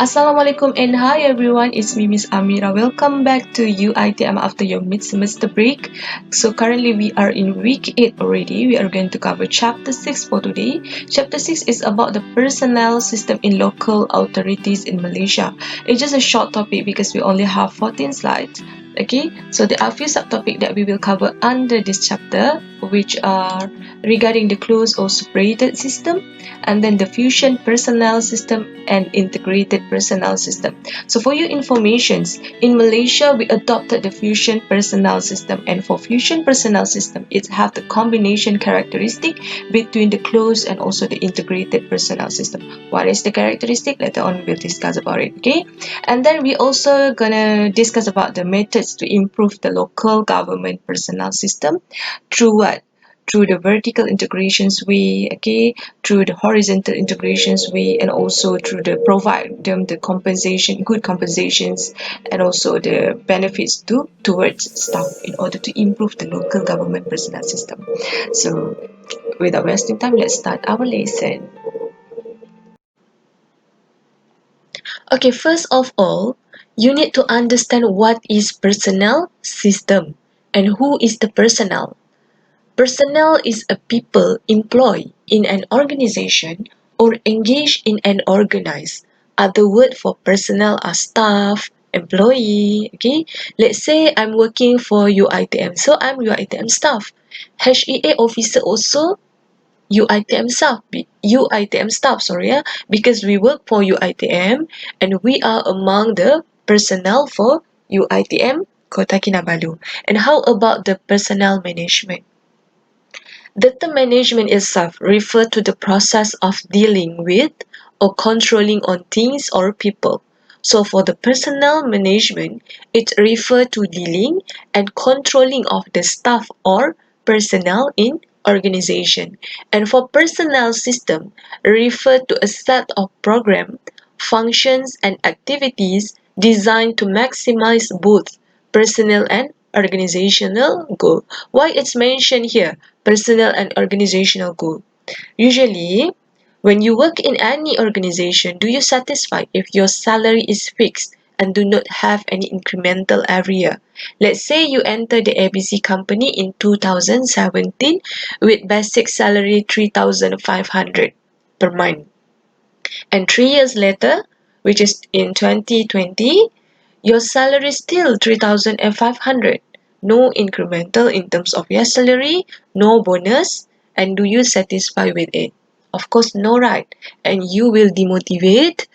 Assalamualaikum and hi everyone, it's me Miss Amira. Welcome back to UITM after your mid-semester break. So currently we are in week 8 already. We are going to cover chapter 6 for today. Chapter 6 is about the personnel system in local authorities in Malaysia. It's just a short topic because we only have 14 slides. Okay, so there are a few subtopics that we will cover under this chapter, which are regarding the closed or separated system, and then the fusion personnel system and integrated personnel system. So for your informations, in Malaysia we adopted the fusion personnel system, and for fusion personnel system it have the combination characteristic between the closed and also the integrated personnel system. What is the characteristic? Later on we'll discuss about it, okay? And then we also gonna discuss about the methods to improve the local government personnel system through what? Through the vertical integrations way, okay, through the horizontal integrations way, and also through the provide them the compensation, good compensations, and also the benefits towards staff in order to improve the local government personnel system. So without wasting time, let's start our lesson. Okay, first of all, you need to understand what is personnel system and who is the personnel. Personnel is a people employed in an organization or engaged in an organized. Other word for personnel are staff, employee. Okay, let's say I'm working for UITM, so I'm UITM staff. HEA officer also UITM staff, because we work for UITM and we are among the personnel for UITM Kota Kinabalu. And how about the personnel management? Data management itself refers to the process of dealing with or controlling on things or people. So for the personnel management, it refers to dealing and controlling of the staff or personnel in organization. And for personnel system, refer to a set of program, functions and activities designed to maximize both personnel and organizational goal. Why it's mentioned here, personal and organizational goal? Usually, when you work in any organization, do you satisfy if your salary is fixed and do not have any incremental every year? Let's say you enter the ABC company in 2017 with basic salary 3,500 per month. And 3 years later, which is in 2020, your salary is still 3,500. No incremental in terms of your salary, no bonus, and do you satisfy with it? Of course, no, right? And you will demotivate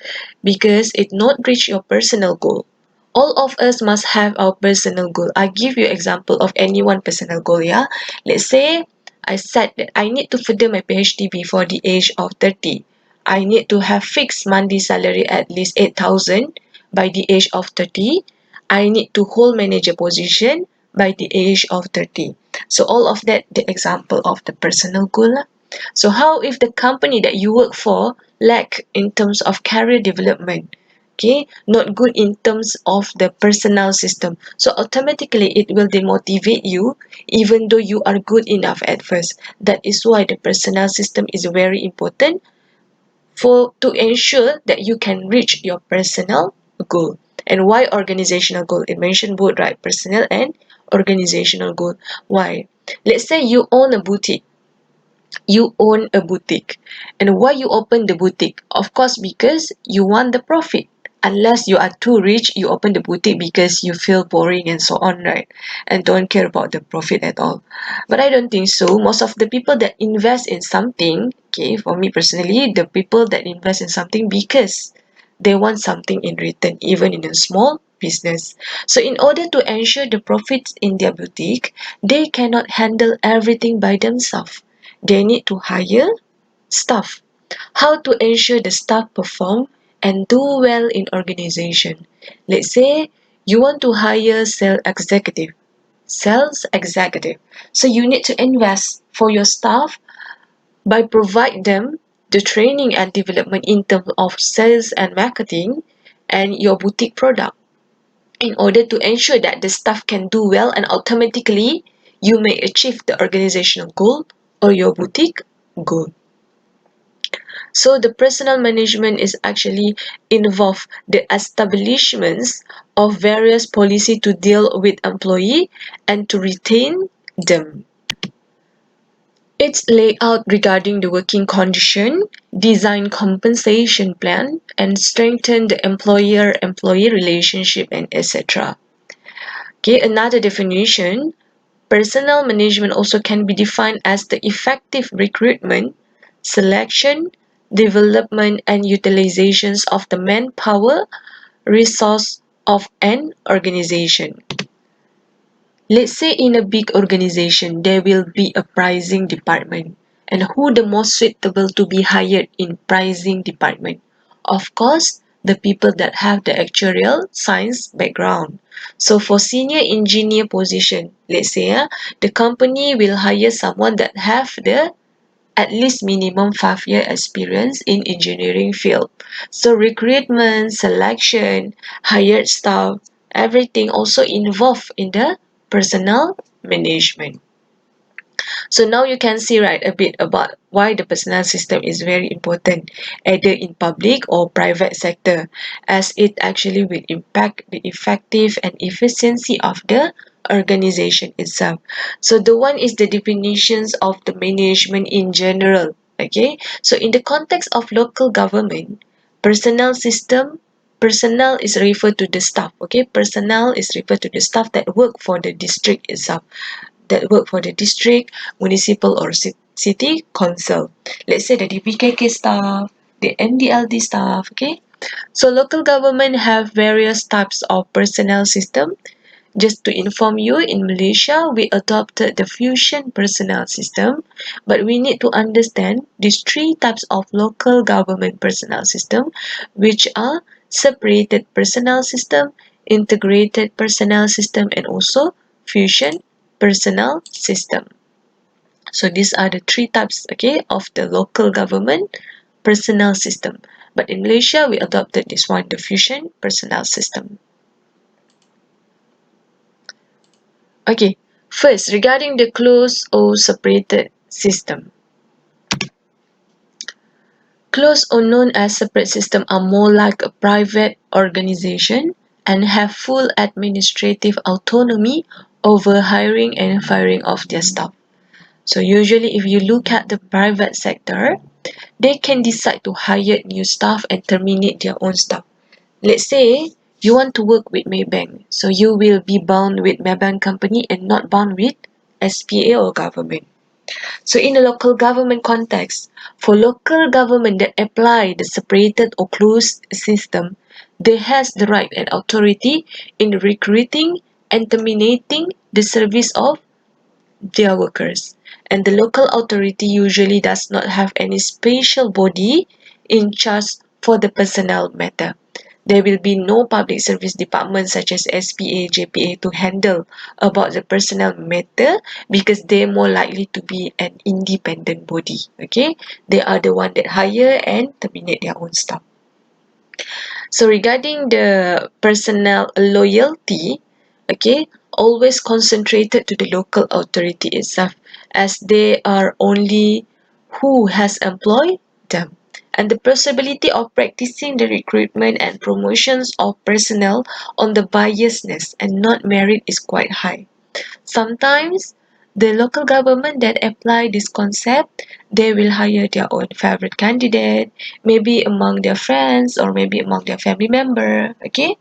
because it not reach your personal goal. All of us must have our personal goal. I give you example of any one personal goal, yeah? Let's say I said that I need to further my PhD before the age of 30. I need to have fixed monthly salary at least 8,000 by the age of 30. I need to hold manager position by the age of 30. So all of that, the example of the personal goal. So how if the company that you work for lack in terms of career development? Okay, not good in terms of the personnel system. So automatically it will demotivate you even though you are good enough at first. That is why the personnel system is very important for to ensure that you can reach your personal goal. And why organizational goal? It mentioned both, right? Personal and organizational goal. Why? Let's say you own a boutique. And why you open the boutique? Of course, because you want the profit. Unless you are too rich, you open the boutique because you feel boring and so on, right? And don't care about the profit at all. But I don't think so. Most of the people that invest in something, okay, for me personally, the people that invest in something because they want something in return, even in a small business. So in order to ensure the profits in their boutique, they cannot handle everything by themselves. They need to hire staff. How to ensure the staff perform and do well in organization? Let's say you want to hire sales executive. So you need to invest for your staff by provide them the training and development in terms of sales and marketing and your boutique product in order to ensure that the staff can do well and automatically you may achieve the organizational goal or your boutique goal. So the personnel management is actually involve the establishments of various policy to deal with employee and to retain them. Its layout regarding the working condition, design compensation plan, and strengthen the employer-employee relationship and etc. Okay, another definition, personnel management also can be defined as the effective recruitment, selection, development, and utilizations of the manpower resource of an organization. Let's say in a big organization, there will be a pricing department. And who the most suitable to be hired in pricing department? Of course, the people that have the actuarial science background. So for senior engineer position, let's say the company will hire someone that have the at least minimum 5-year experience in engineering field. So recruitment, selection, hired staff, everything also involved in the personnel management. So now you can see right a bit about why the personnel system is very important either in public or private sector, as it actually will impact the effective and efficiency of the organization itself. So the one is the definitions of the management in general. Okay, so in the context of local government, personnel system, personnel is referred to the staff. Okay, personnel is referred to the staff that work for the district itself, that work for the district, municipal or city council. Let's say the DPKK staff, the MDLD staff, okay? So local government have various types of personnel system. Just to inform you, in Malaysia, we adopted the fusion personnel system, but we need to understand these three types of local government personnel system, which are separated personnel system, integrated personnel system, and also fusion personnel system. So these are the three types, okay, of the local government personnel system. But in Malaysia, we adopted this one, the fusion personnel system. Okay, first, regarding the closed or separated system. Closed or known as separate system are more like a private organization and have full administrative autonomy over hiring and firing of their staff. So usually if you look at the private sector, they can decide to hire new staff and terminate their own staff. Let's say you want to work with Maybank, so you will be bound with Maybank company and not bound with SPA or government. So in a local government context, for local government that apply the separated or closed system, they has the right and authority in recruiting and terminating the service of their workers. And the local authority usually does not have any special body in charge for the personnel matter. There will be no public service department such as SPA, JPA to handle about the personnel matter because they're more likely to be an independent body. Okay, they are the one that hire and terminate their own staff. So regarding the personnel loyalty, okay, always concentrated to the local authority itself as they are only who has employed them. And the possibility of practicing the recruitment and promotions of personnel on the biasness and not merit is quite high. Sometimes the local government that apply this concept, they will hire their own favorite candidate, maybe among their friends or maybe among their family member, okay?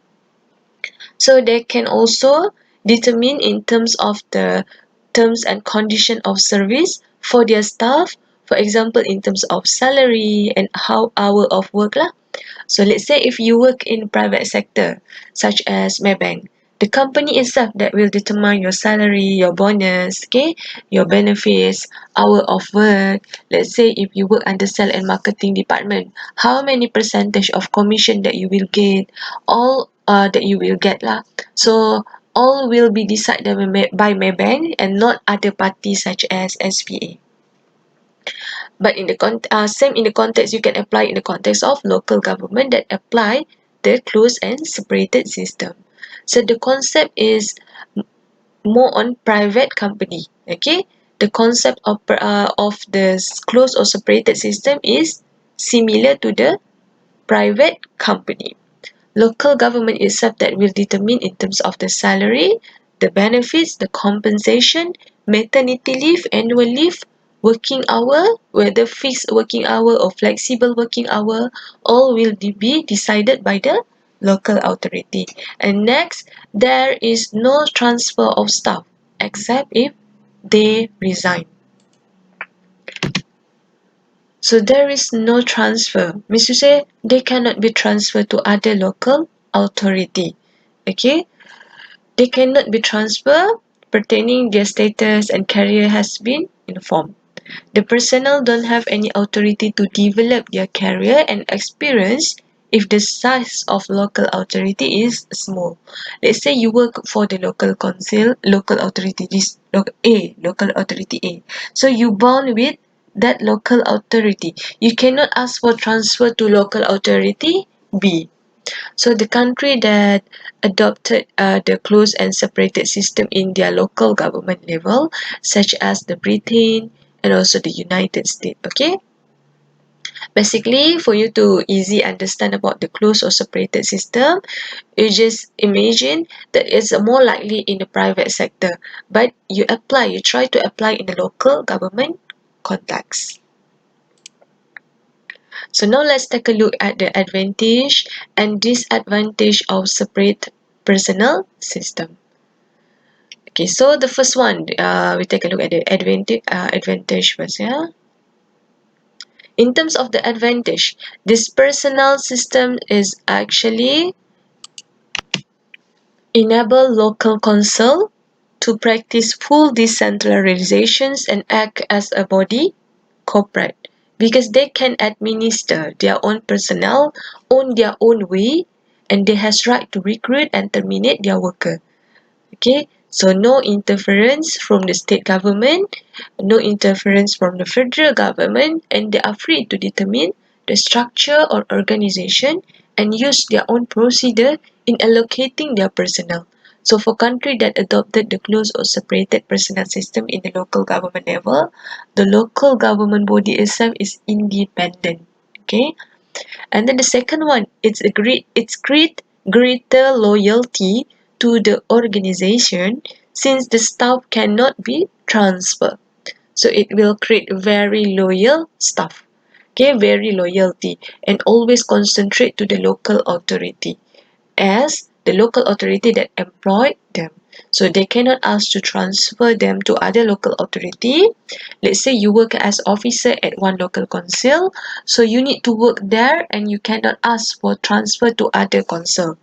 So they can also determine in terms of the terms and condition of service for their staff, for example, in terms of salary and how hour of work lah. So let's say if you work in private sector, such as Maybank, the company itself that will determine your salary, your bonus, okay, your benefits, hour of work. Let's say if you work under sales and marketing department, how many percentage of commission that you will get, all that you will get lah. So all will be decided by Maybank and not other parties such as SPA. But in the same in the context, you can apply in the context of local government that apply the closed and separated system. So the concept is more on private company. Okay, the concept of the closed or separated system is similar to the private company. Local government itself that will determine in terms of the salary, the benefits, the compensation, maternity leave, annual leave, working hour, whether fixed working hour or flexible working hour, all will be decided by the local authority. And next, there is no transfer of staff except if they resign. So there is no transfer. Means to say they cannot be transferred to other local authority. Okay, they cannot be transferred pertaining their status and career has been informed. The personnel don't have any authority to develop their career and experience if the size of local authority is small. Let's say you work for the local council, local authority, this local authority A. So you bound with that local authority. You cannot ask for transfer to local authority B. So the country that adopted the closed and separated system in their local government level, such as the Britain and also the United States. Okay. Basically, for you to easy understand about the closed or separated system, you just imagine that it's more likely in the private sector, but you try to apply in the local government context. So now let's take a look at the advantage and disadvantage of separate personnel system. Okay, so the first one, we take a look at the advantage first, yeah. In terms of the advantage, this personnel system is actually enable local council to practice full decentralizations and act as a body corporate because they can administer their own personnel on their own way and they has right to recruit and terminate their worker. Okay, so no interference from the state government, no interference from the federal government, and they are free to determine the structure or organization and use their own procedure in allocating their personnel. So for country that adopted the closed or separated personnel system in the local government level, the local government body itself is independent. Okay, and then the second one, it's greater loyalty to the organization since the staff cannot be transferred. So it will create very loyal staff. Okay, very loyalty and always concentrate to the local authority as the local authority that employed them. So they cannot ask to transfer them to other local authority. Let's say you work as officer at one local council, so you need to work there and you cannot ask for transfer to other council.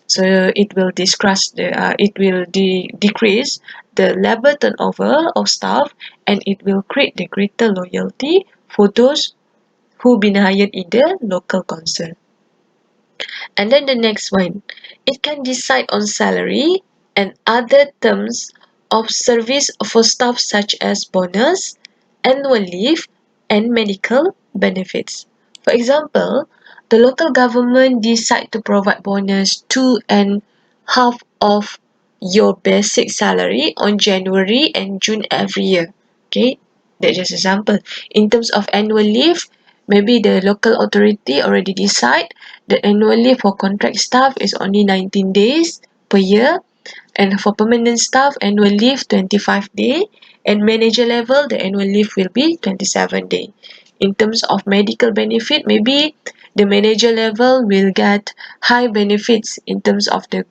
So it will decrease the labor turnover of staff and it will create the greater loyalty for those who been hired in the local council. And then the next one, it can decide on salary and other terms of service for staff such as bonus, annual leave, and medical benefits. For example, the local government decide to provide bonus 2.5 of your basic salary on January and June every year. Okay, that's just example. In terms of annual leave, maybe the local authority already decide the annual leave for contract staff is only 19 days per year, and for permanent staff, annual leave 25 days, and manager level, the annual leave will be 27 days. In terms of medical benefit, maybe the manager level will get high benefits in terms of the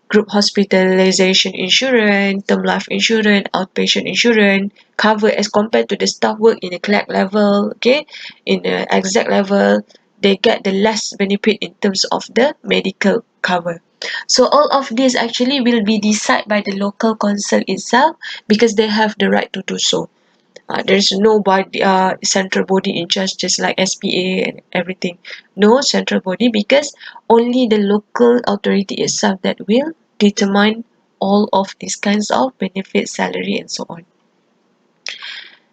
group hospitalization insurance, term life insurance, outpatient insurance cover as compared to the staff work in the clerk level, okay, in the exec level, they get the less benefit in terms of the medical cover. So all of this actually will be decided by the local council itself because they have the right to do so. There's no body, central body in charge, just like SPA and everything. No central body because only the local authority itself that will determine all of these kinds of benefits, salary, and so on.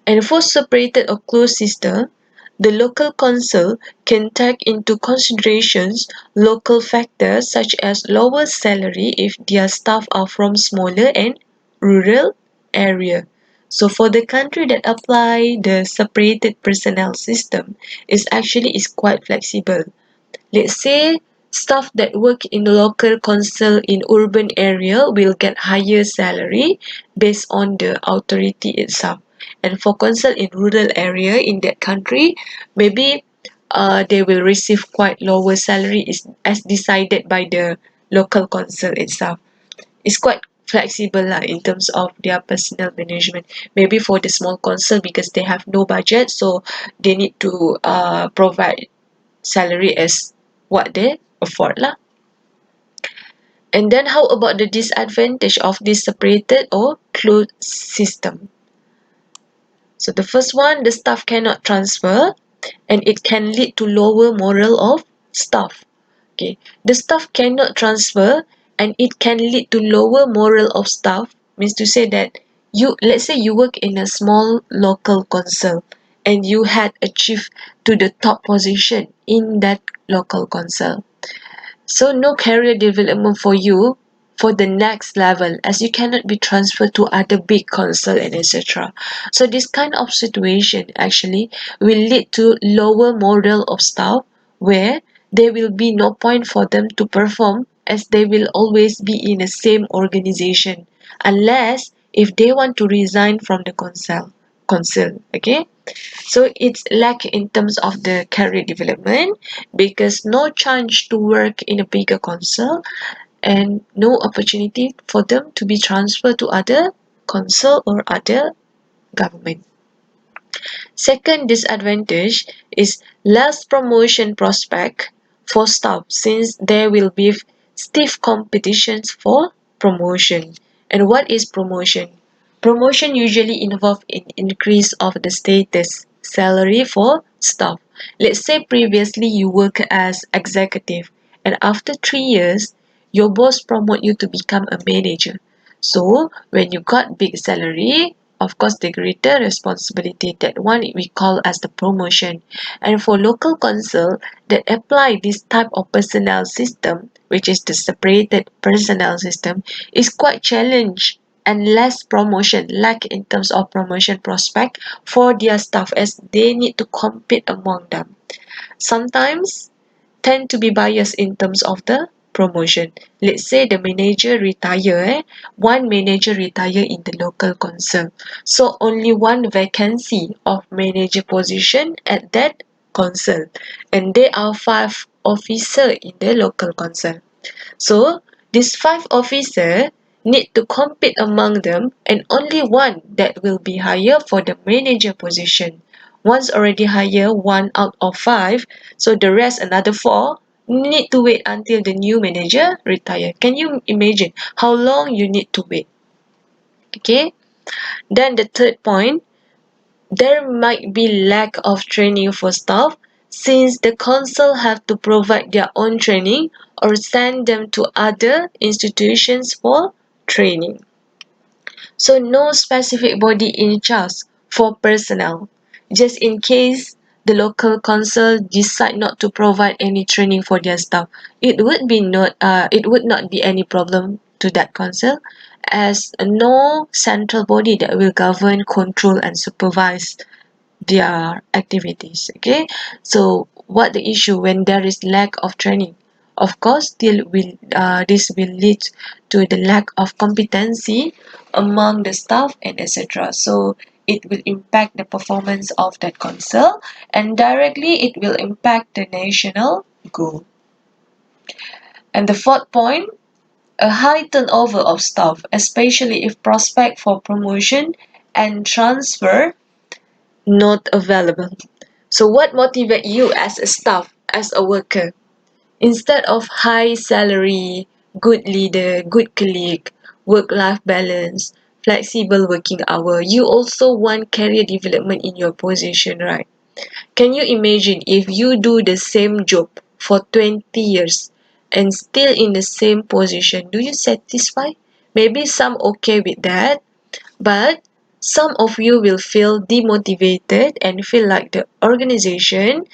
And for separated or closed system, the local council can take into considerations local factors such as lower salary if their staff are from smaller and rural area. So for the country that apply the separated personnel system is quite flexible. Let's say staff that work in the local council in urban area will get higher salary based on the authority itself. And for council in rural area in that country, maybe they will receive quite lower salary is as decided by the local council itself. It's quite flexible lah in terms of their personnel management. Maybe for the small council because they have no budget, so they need to provide salary as what they afford lah. And then how about the disadvantage of this separated or closed system? So the first one, the staff cannot transfer and it can lead to lower morale of staff. Okay, the staff cannot transfer and it can lead to lower morale of staff. Means to say that let's say you work in a small local council and you had achieved to the top position in that local council. So no career development for you for the next level as you cannot be transferred to other big council and etc. So this kind of situation actually will lead to lower morale of staff where there will be no point for them to perform as they will always be in the same organization unless if they want to resign from the council. Okay, so it's lack in terms of the career development because no chance to work in a bigger council and no opportunity for them to be transferred to other council or other government. Second disadvantage is less promotion prospect for staff since there will be stiff competitions for promotion. And what is promotion? Promotion usually involve an increase of the status salary for staff. Let's say previously you work as executive and after 3 years your boss promote you to become a manager. So when you got big salary, of course the greater responsibility, that one we call as the promotion. And for local council that apply this type of personnel system, which is the separated personnel system, is quite challenge and less promotion, lack in terms of promotion prospect for their staff as they need to compete among them. Sometimes tend to be biased in terms of the promotion. Let's say the manager retire, one manager retire in the local council. So only one vacancy of manager position at that council. And there are 5 officer in the local council. So these 5 officer need to compete among them and only one that will be hired for the manager position. Once already hired 1 out of 5, so the rest another 4 need to wait until the new manager retire. Can you imagine how long you need to wait? Okay. Then the third point, there might be lack of training for staff since the council have to provide their own training or send them to other institutions for training. So no specific body in charge for personnel. Just in case the local council decide not to provide any training for their staff, it would not be any problem to that council as no central body that will govern, control and supervise their activities. Okay, so what the issue when there is lack of training? Of course this will lead to the lack of competency among the staff and etc. So it will impact the performance of that council and directly it will impact the national goal. And the fourth point, a high turnover of staff, especially if prospect for promotion and transfer not available. So what motivates you as a staff, as a worker? Instead of high salary, good leader, good colleague, work-life balance, flexible working hour, you also want career development in your position, right? Can you imagine if you do the same job for 20 years and still in the same position, do you satisfy? Maybe some okay with that, but some of you will feel demotivated and feel like the organization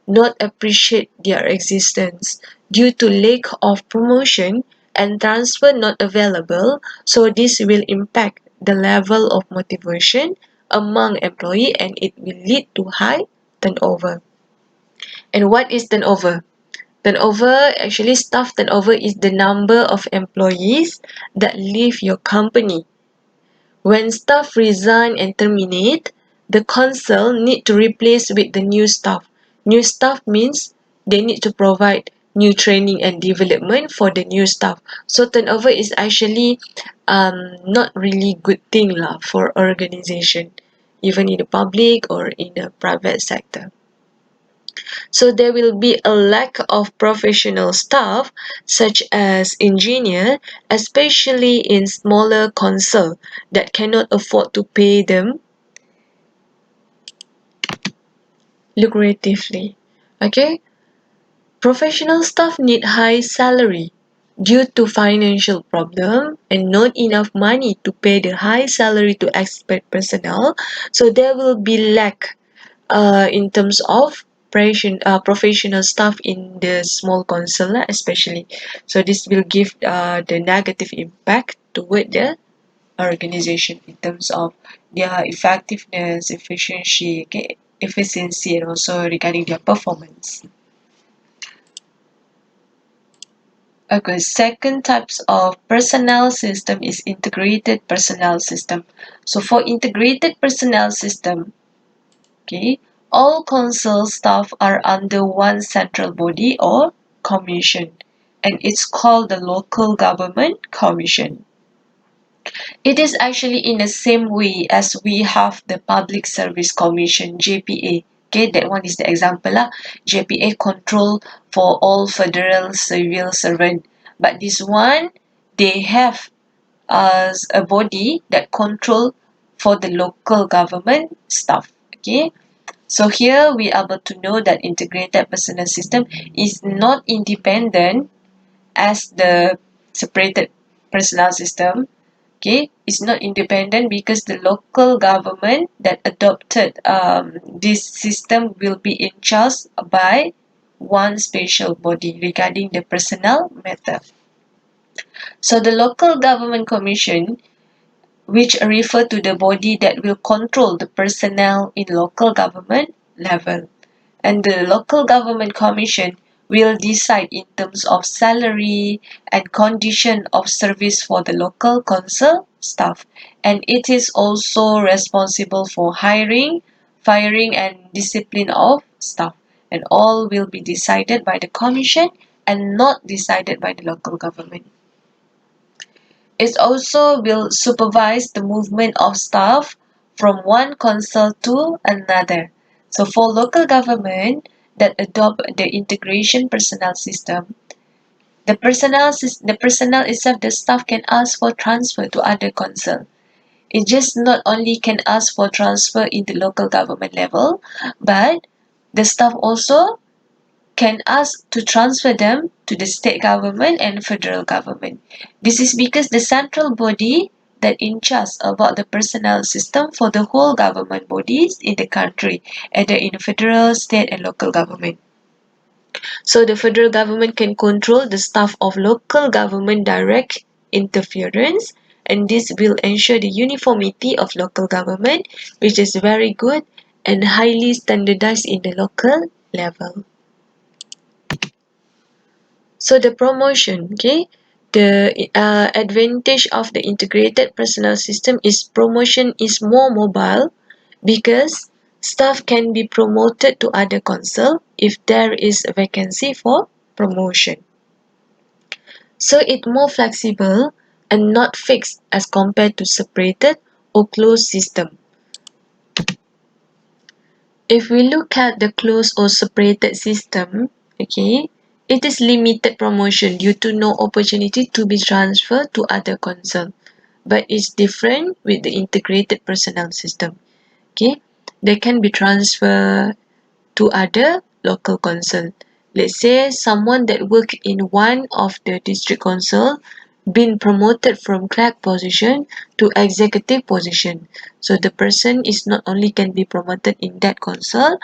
not appreciate their existence due to lack of promotion and transfer not available. So this will impact the level of motivation among employee, and it will lead to high turnover. And what is turnover? Turnover, actually staff turnover is the number of employees that leave your company. When staff resign and terminate, the council need to replace with the new staff. New staff means they need to provide new training and development for the new staff. So turnover is actually not really good thing lah for organization, even in the public or in the private sector. So there will be a lack of professional staff such as engineer, especially in smaller council that cannot afford to pay them lucratively. Okay? Professional staff need high salary due to financial problem and not enough money to pay the high salary to expert personnel. So there will be lack in terms of professional staff in the small council lah, especially. So this will give the negative impact toward the organization in terms of their effectiveness, efficiency, okay, efficiency, and also regarding their performance. Okay, second types of personnel system is integrated personnel system. So for integrated personnel system, okay, all council staff are under one central body or commission, and it's called the local government commission. It is actually in the same way as we have the public service commission, JPA. Okay, that one is the example lah. JPA control for all federal civil servant, but this one they have as a body that control for the local government staff. Okay, so here we are able to know that integrated personnel system is not independent as the separated personnel system. Okay, it's not independent because the local government that adopted this system will be in charge by one special body regarding the personnel matter. So the local government commission, which refer to the body that will control the personnel in local government level. And the local government commission will decide in terms of salary and condition of service for the local council staff. And it is also responsible for hiring, firing, and discipline of staff. And all will be decided by the commission and not decided by the local government. It also will supervise the movement of staff from one council to another. So for local government that adopt the integration personnel system, the personnel itself, the staff can ask for transfer to other council. It just not only can ask for transfer in the local government level, but the staff also can ask to transfer them to the state government and federal government. This is because the central body that in charge about the personnel system for the whole government bodies in the country, either in federal, state, and local government. So the federal government can control the staff of local government direct interference, and this will ensure the uniformity of local government, which is very good and highly standardized in the local level. So the promotion, okay, the advantage of the integrated personnel system is promotion is more mobile because staff can be promoted to other council if there is a vacancy for promotion. So it's more flexible and not fixed as compared to separated or closed system. If we look at the closed or separated system, okay, it is limited promotion due to no opportunity to be transferred to other council. But it's different with the integrated personnel system. Okay, they can be transferred to other local council. Let's say someone that work in one of the district council been promoted from clerk position to executive position. So the person is not only can be promoted in that council,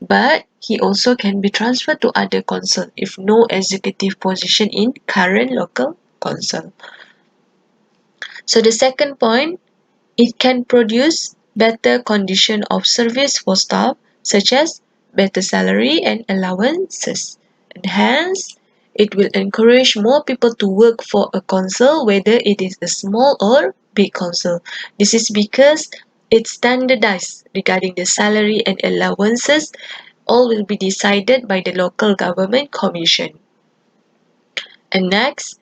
but he also can be transferred to other council if no executive position in current local council. So the second point It can produce better condition of service for staff, such as better salary and allowances. And hence, it will encourage more people to work for a council, whether it is a small or big council. This is because it's standardized regarding the salary and allowances. All will be decided by the local government commission. And next,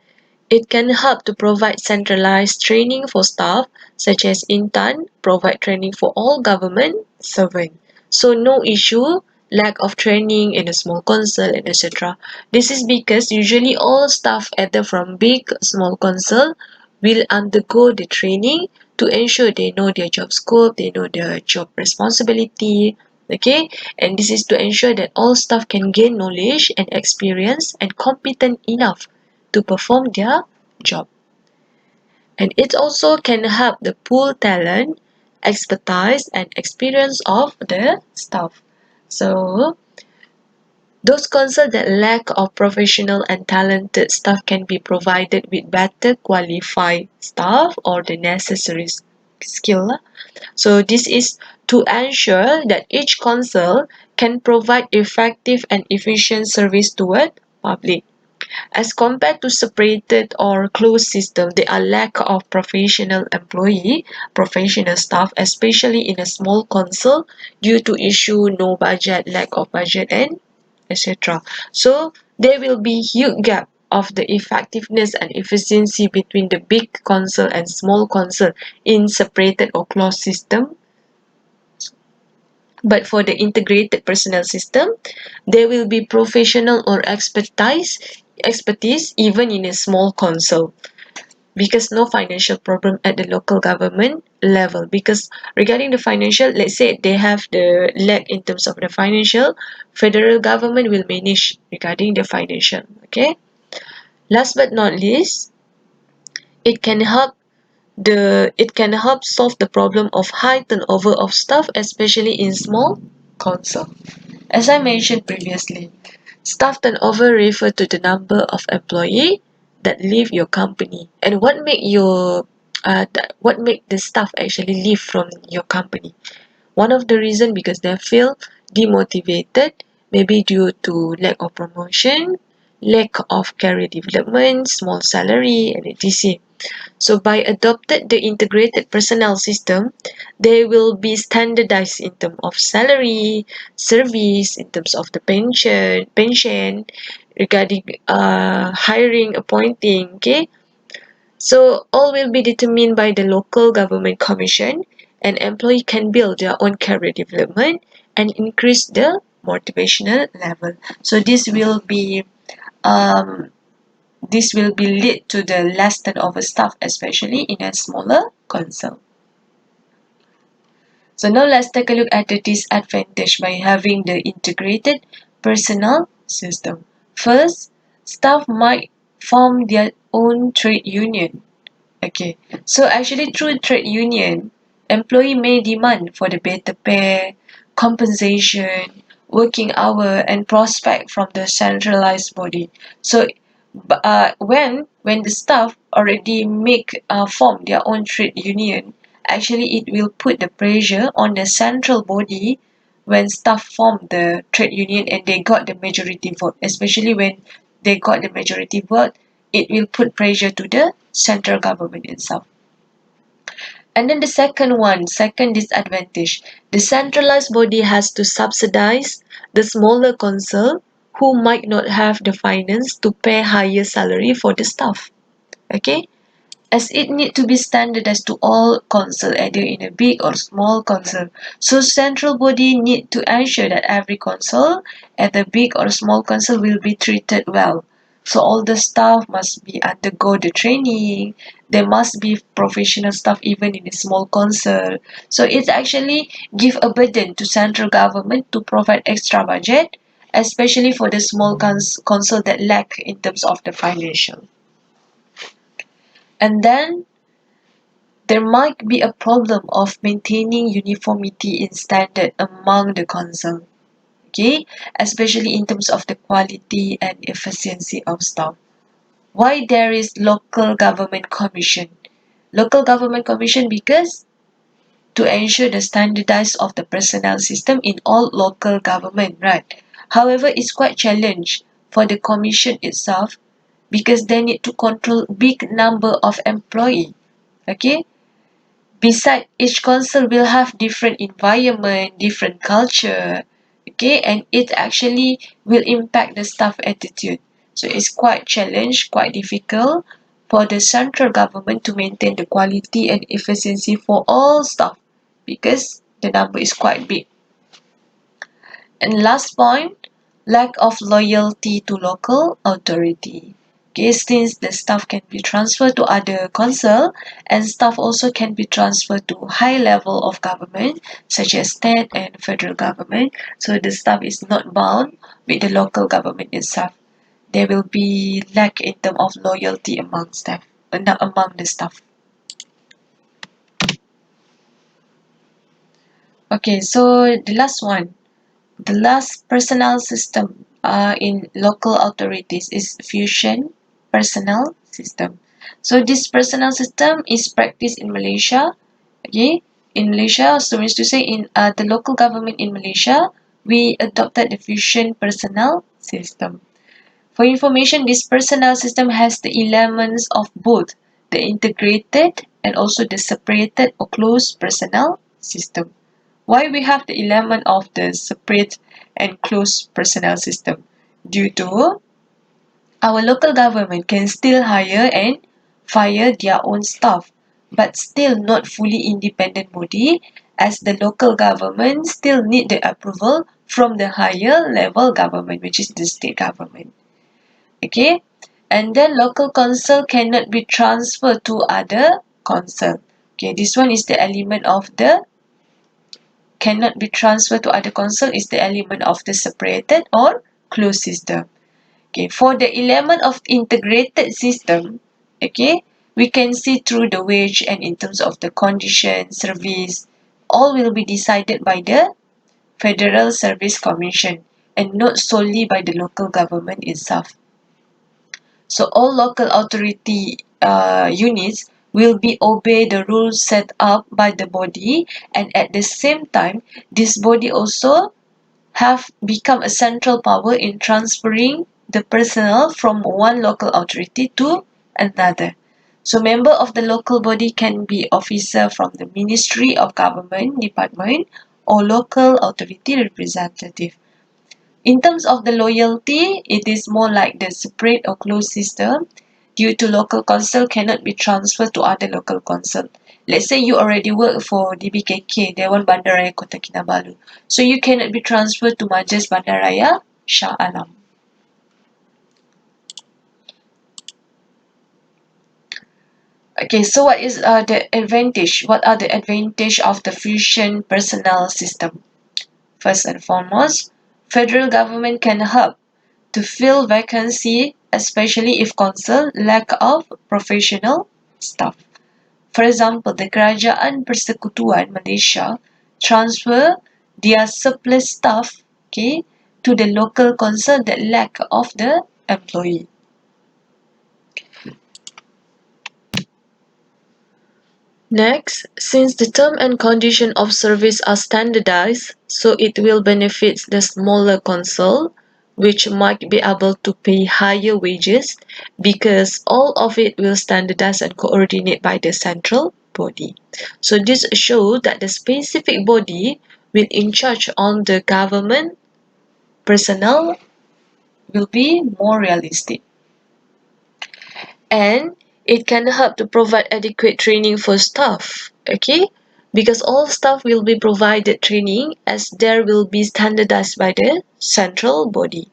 it can help to provide centralized training for staff, such as Intan provide training for all government servants. So no issue, lack of training in a small council and etc. This is because usually all staff either from big small council will undergo the training to ensure they know their job scope, they know their job responsibility. Okay, and this is to ensure that all staff can gain knowledge and experience and competent enough to perform their job. And it also can help the pool talent, expertise, and experience of the staff. So, those councils that lack of professional and talented staff can be provided with better qualified staff or the necessary skill. So, this is to ensure that each council can provide effective and efficient service toward public. As compared to separated or closed system, there are lack of professional staff, especially in a small council due to issue no budget, lack of budget, and etc. So there will be huge gap of the effectiveness and efficiency between the big council and small council in separated or closed system. But for the integrated personnel system, there will be professional or expertise even in a small council, because no financial problem at the local government level. Because regarding the financial, let's say they have the lack in terms of the financial, federal government will manage regarding the financial. Okay. Last but not least, it can help it can help solve the problem of high turnover of staff, especially in small council. As I mentioned previously, staff turnover refer to the number of employee that leave your company. And what make the staff actually leave from your company? One of the reason because they feel demotivated, maybe due to lack of promotion, lack of career development, small salary, and etc. So by adopted the integrated personnel system, they will be standardized in terms of salary, service, in terms of the pension, regarding hiring, appointing. Okay, so all will be determined by the local government commission, and employee can build their own career development and increase the motivational level. So um, this will be lead to the less turnover staff, especially in a smaller council. So now let's take a look at the disadvantage by having the integrated personnel system. First, staff might form their own trade union. Okay, so actually through trade union, employee may demand for the better pay, compensation, working hour, and prospect from the centralized body. So, when the staff already make form their own trade union, actually it will put the pressure on the central body when staff form the trade union and they got the majority vote, especially when they got the majority vote, it will put pressure to the central government itself. And then the second disadvantage, the centralized body has to subsidize the smaller council who might not have the finance to pay higher salary for the staff. Okay, as it need to be standardized to all council, either in a big or small council. So central body need to ensure that every council, either big or small council, will be treated well. So all the staff must be undergo the training. There must be professional staff even in a small council. So it's actually give a burden to central government to provide extra budget, especially for the small council that lack in terms of the financial. And then there might be a problem of maintaining uniformity in standard among the council, okay, especially in terms of the quality and efficiency of staff. Why there is local government commission? Local government commission because to ensure the standardized of the personnel system in all local government, right? However, it's quite challenge for the commission itself because they need to control big number of employee. Okay, beside each council will have different environment, different culture, okay, and it actually will impact the staff attitude. So it's quite challenge, quite difficult for the central government to maintain the quality and efficiency for all staff because the number is quite big. And last point, lack of loyalty to local authority. Okay, since the staff can be transferred to other council and staff also can be transferred to high level of government such as state and federal government, so the staff is not bound with the local government itself. There will be lack in terms of loyalty among staff, not among the staff. Okay, so the last one. The last personnel system in local authorities is fusion personnel system. So this personnel system is practiced in Malaysia. Okay, in Malaysia, so means to say in the local government in Malaysia, we adopted the fusion personnel system. For information, this personnel system has the elements of both the integrated and also the separated or closed personnel system. Why we have the element of the separate and closed personnel system? Due to our local government can still hire and fire their own staff, but still not fully independent body as the local government still need the approval from the higher level government, which is the state government. Okay, and then local council cannot be transferred to other council. Okay, this one is the element of the cannot be transferred to other council is the element of the separated or closed system. Okay, for the element of integrated system, okay, we can see through the wage and in terms of the condition, service, all will be decided by the Federal Service Commission and not solely by the local government itself. So all local authority units will be obey the rules set up by the body, and at the same time this body also have become a central power in transferring the personnel from one local authority to another. So member of the local body can be officer from the Ministry of Government Department or local authority representative. In terms of the loyalty, it is more like the separate or closed system due to local council cannot be transferred to other local council. Let's say you already work for DBKK, Dewan Bandaraya Kota Kinabalu. So you cannot be transferred to Majlis Bandaraya Shah Alam. Okay, so what is the advantage? What are the advantage of the fusion personnel system? First and foremost, federal government can help to fill vacancy, especially if council lack of professional staff. For example, the Kerajaan Persekutuan Malaysia transfer their surplus staff, okay, to the local council that lack of the employee. Next, since the term and condition of service are standardized, so it will benefit the smaller council, which might be able to pay higher wages because all of it will standardize and coordinate by the central body. So this shows that the specific body will in charge on the government personnel will be more realistic. And it can help to provide adequate training for staff, okay, because all staff will be provided training as there will be standardized by the central body,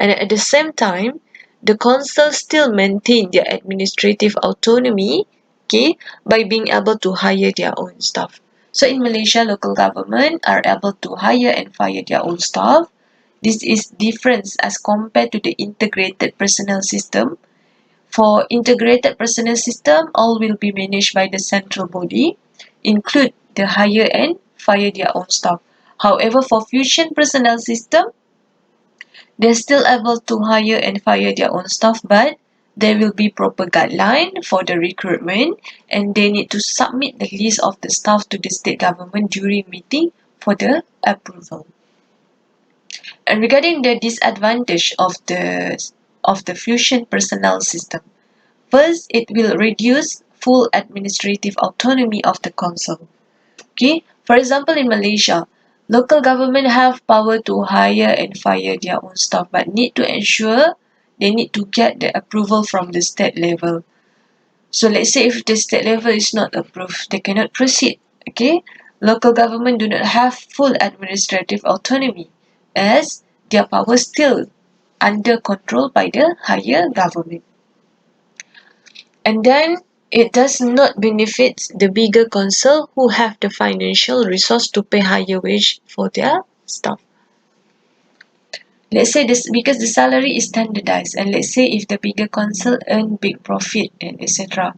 and at the same time the council still maintain their administrative autonomy, okay, by being able to hire their own staff. So in Malaysia, local government are able to hire and fire their own staff. This is different as compared to the integrated personnel system. For integrated personnel system, all will be managed by the central body, include the hire and fire their own staff. However, for fusion personnel system, they're still able to hire and fire their own staff, but there will be proper guideline for the recruitment, and they need to submit the list of the staff to the state government during meeting for the approval. And regarding the disadvantage of the fusion personnel system, first, it will reduce full administrative autonomy of the council. Okay, for example, in Malaysia, local government have power to hire and fire their own staff, but need to ensure they need to get the approval from the state level. So let's say if the state level is not approved, they cannot proceed. Okay, local government do not have full administrative autonomy, as their power still under control by the higher government. And then it does not benefit the bigger council who have the financial resource to pay higher wage for their staff. Let's say this because the salary is standardized, and let's say if the bigger council earn big profit and etc.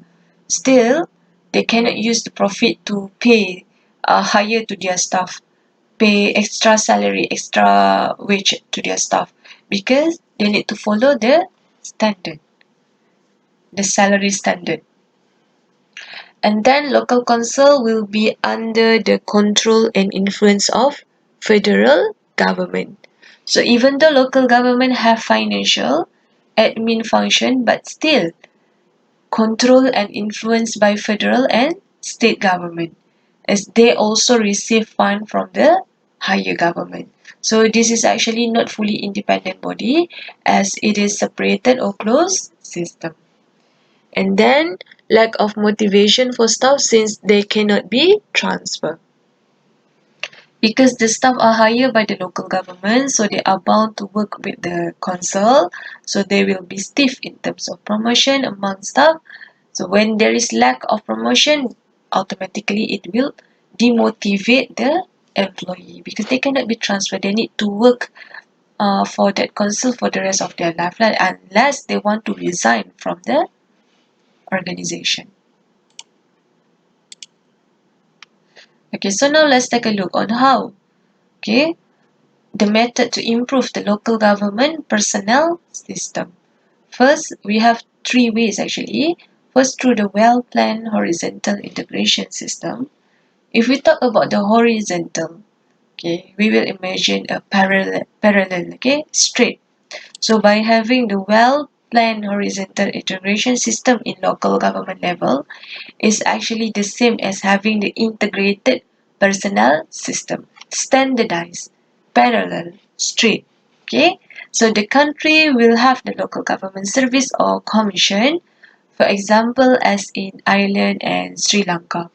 Still, they cannot use the profit to pay higher to their staff, pay extra salary, extra wage to their staff, because they need to follow the standard, the salary standard. And then local council will be under the control and influence of federal government. So even though local government have financial admin function, but still controlled and influenced by federal and state government, as they also receive fund from the higher government. So this is actually not fully independent body, as it is separated or closed system. And then lack of motivation for staff since they cannot be transferred. Because the staff are hired by the local government, so they are bound to work with the council, so they will be stiff in terms of promotion among staff. So when there is lack of promotion, automatically it will demotivate the employee because they cannot be transferred. They need to work for that council for the rest of their life, unless they want to resign from the organization. Okay, so now let's take a look on how, okay, the method to improve the local government personnel system. First, we have three ways actually. First, through the well-planned horizontal integration system. If we talk about the horizontal, okay, we will imagine a parallel, okay, straight. So by having the well-planned horizontal integration system in local government level is actually the same as having the integrated personnel system, standardized, parallel, straight. Okay, so the country will have the local government service or commission, for example, as in Ireland and Sri Lanka.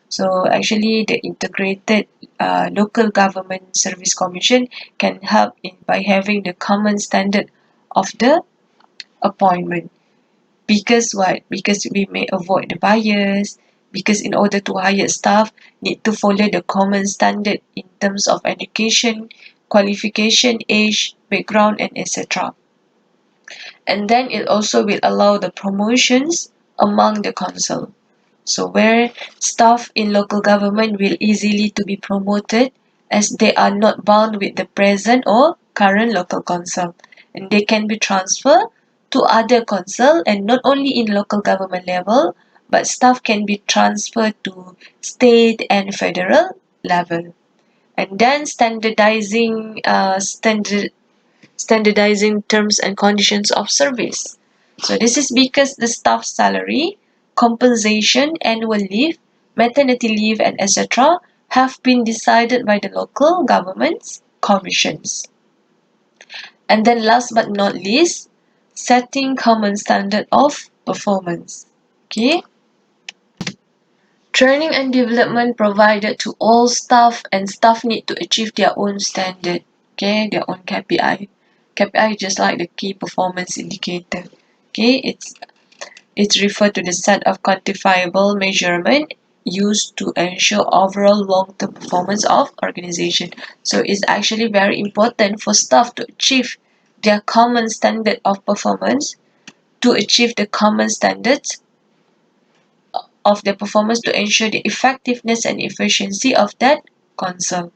So actually, the integrated local government service commission can help in by having the common standard of the appointment. Because what? Because we may avoid the bias. Because in order to hire staff, need to follow the common standard in terms of education, qualification, age, background, and etc. And then it also will allow the promotions among the council. So where staff in local government will easily to be promoted as they are not bound with the present or current local council, and they can be transferred to other council, and not only in local government level, but staff can be transferred to state and federal level. And then standardizing terms and conditions of service. So this is because the staff salary, compensation, annual leave, maternity leave, and etc. have been decided by the local government's commissions. And then last but not least, setting common standard of performance. Okay. Training and development provided to all staff, and staff need to achieve their own standard, okay, their own KPI. KPI just like the key performance indicator. Okay, it's referred to the set of quantifiable measurement used to ensure overall long-term performance of organization. So it's actually very important for staff to achieve their common standard of performance, to achieve the common standards of the performance to ensure the effectiveness and efficiency of that council.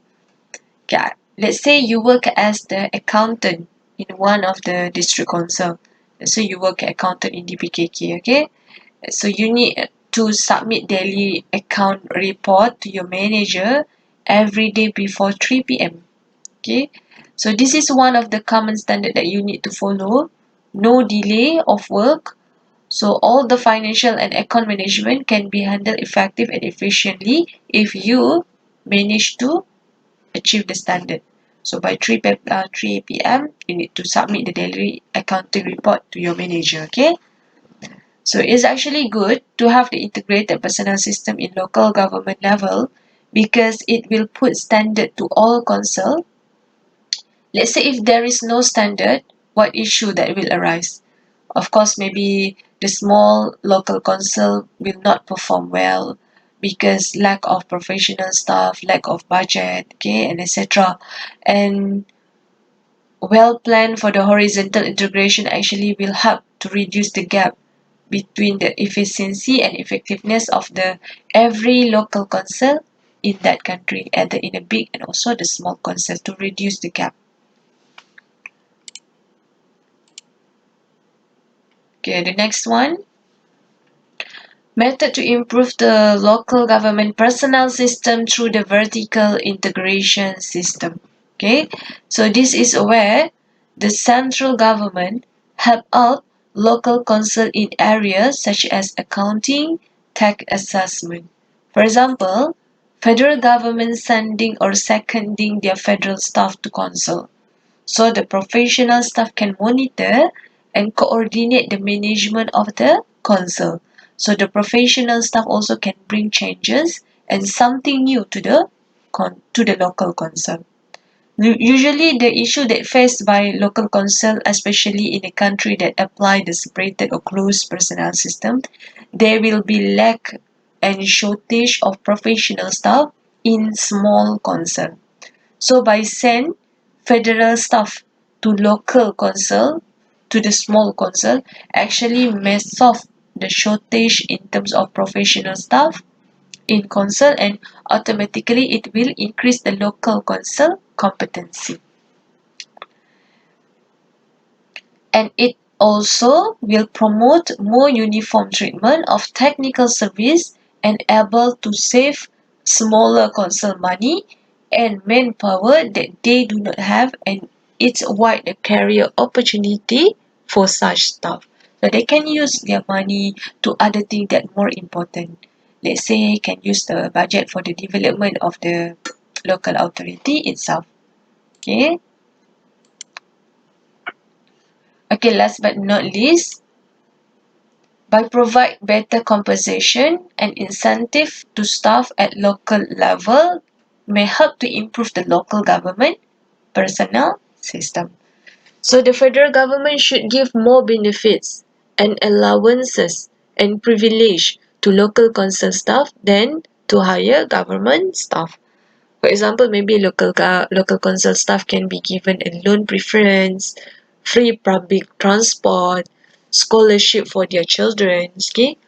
Okay, let's say you work as the accountant in one of the district council. So you work at accountant in DBKK, okay? So you need to submit daily account report to your manager every day before 3 p.m. Okay, so this is one of the common standard that you need to follow. No delay of work. So all the financial and account management can be handled effective and efficiently if you manage to achieve the standard. So by 3 p.m. you need to submit the daily accounting report to your manager. Okay. So it's actually good to have the integrated personnel system in local government level because it will put standard to all council. Let's say if there is no standard, what issue that will arise? Of course, maybe the small local council will not perform well because lack of professional staff, lack of budget, okay, and etc. And well planned for the horizontal integration actually will help to reduce the gap between the efficiency and effectiveness of the every local council in that country, either in a big and also the small council, to reduce the gap. Okay, the next one. Method to improve the local government personnel system through the vertical integration system. Okay, so this is where the central government help out local council in areas such as accounting, tax assessment. For example, federal government sending or seconding their federal staff to council. So the professional staff can monitor and coordinate the management of the council. So the professional staff also can bring changes and something new to the local council. Usually the issue that faced by local council, especially in a country that apply the separated or closed personnel system, there will be lack and shortage of professional staff in small council. So by send federal staff to local council, to the small council, actually may solve the shortage in terms of professional staff in council, and automatically it will increase the local council competency. And it also will promote more uniform treatment of technical service and able to save smaller council money and manpower that they do not have, and it's wide the career opportunity for such staff. So they can use their money to other things that more important. Let's say can use the budget for the development of the local authority itself. Okay. Okay, last but not least, by provide better compensation and incentive to staff at local level may help to improve the local government personnel system. So the federal government should give more benefits and allowances and privilege to local council staff than to higher government staff. For example, maybe local council staff can be given a loan preference, free public transport, scholarship for their children. Okay,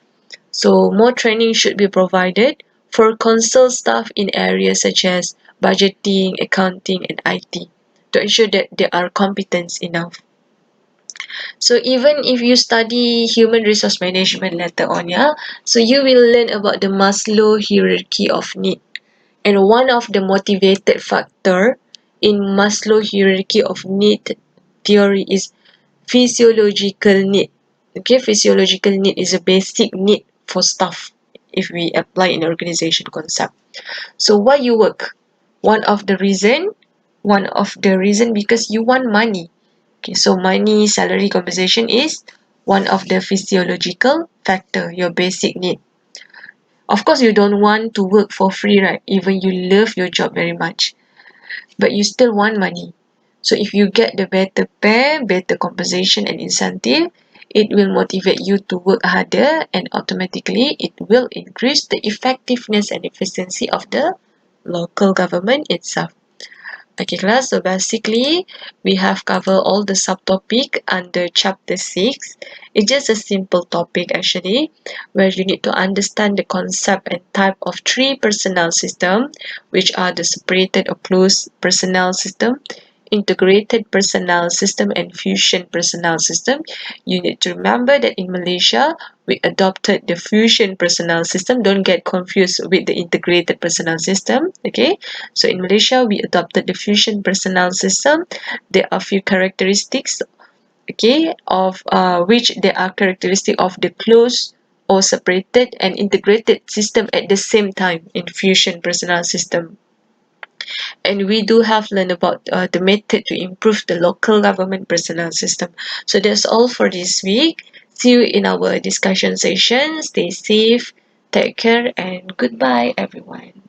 so more training should be provided for council staff in areas such as budgeting, accounting, and IT to ensure that they are competent enough. So even if you study human resource management later on, yeah, so you will learn about the Maslow hierarchy of need. And one of the motivated factor in Maslow hierarchy of need theory is physiological need. Okay, physiological need is a basic need for staff if we apply in organization concept. So why you work? One of the reason because you want money. Okay, so money, salary, compensation is one of the physiological factor, your basic need. Of course, you don't want to work for free, right? Even you love your job very much, but you still want money. So if you get the better pay, better compensation and incentive, it will motivate you to work harder, and automatically it will increase the effectiveness and efficiency of the local government itself. Okay, class. So basically, we have covered all the subtopic under chapter 6. It's just a simple topic actually, where you need to understand the concept and type of three personnel system, which are the separated or closed personnel system, integrated personnel system and fusion personnel system. You need to remember that in Malaysia, we adopted the fusion personnel system. Don't get confused with the integrated personnel system. Okay, so in Malaysia, we adopted the fusion personnel system. There are few characteristics, okay, of which they are characteristic of the closed or separated and integrated system at the same time in fusion personnel system. And we do have learned about the method to improve the local government personnel system. So that's all for this week. See you in our discussion session. Stay safe, take care, and goodbye everyone.